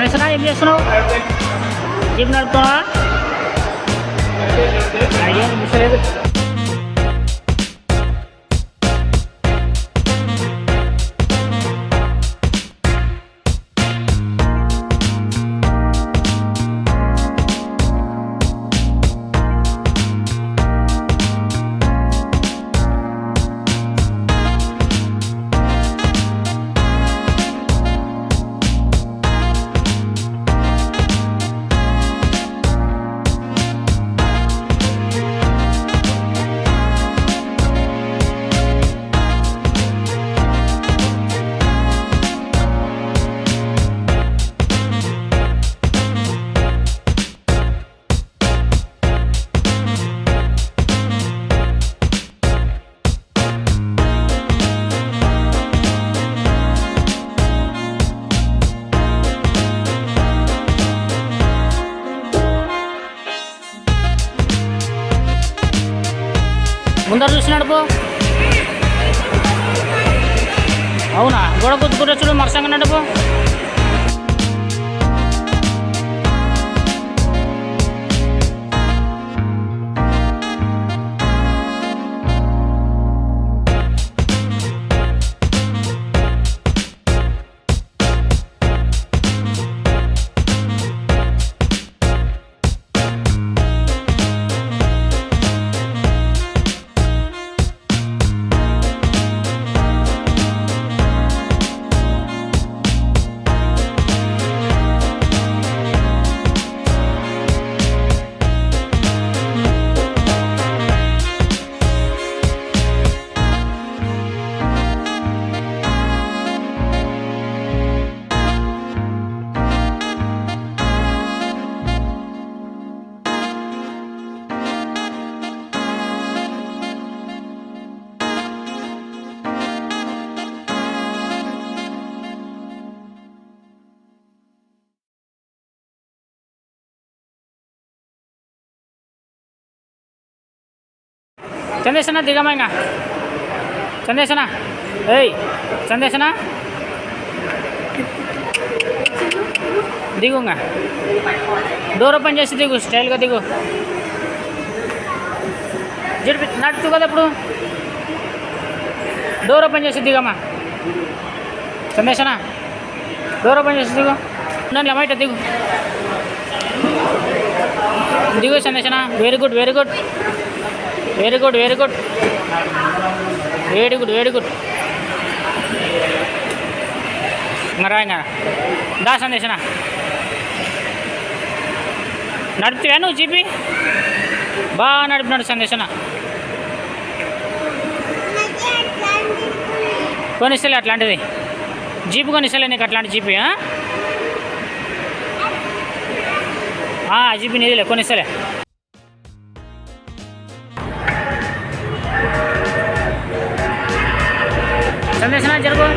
సందేశనా ఏం చేస్తున్నావు? జీప్ నడుపుతున్నావా? అయ్యో నిమిషలేదు. ముందర చూసి నడుపు. అవునా? గోడ కుత్తుకుంటే చూడు, మరసంగా నడుపు. సందేశనా దిగమ్మా. ఇంకా సందేశనా, ఏయ్ సందేశనా దిగు. ఇంకా డోర్ ఓపెన్ చేసి దిగు, స్టైల్గా దిగు. జడిపి నడుతూ కదా ఇప్పుడు. డోర్ ఓపెన్ చేసి దిగమ్మా. సందేశనా డోర్ ఓపెన్ చేసి దిగు. నన్ను బయట దిగు, దిగు సందేశనా. Very good, very good, very good, very good, very good, very good. ఇంకా రా. ఇంకా దా సందేశనా. నడుపుతావా నువ్వు జీపీ? బాగా నడిపినాడు సందేశనా. కొనిస్తలే అట్లాంటిది, జీపు కొనిస్తలే నీకు అట్లాంటి జీపీ. జీపీ నీదిలే, కొనిస్తలే. సందేశనా జరుగు.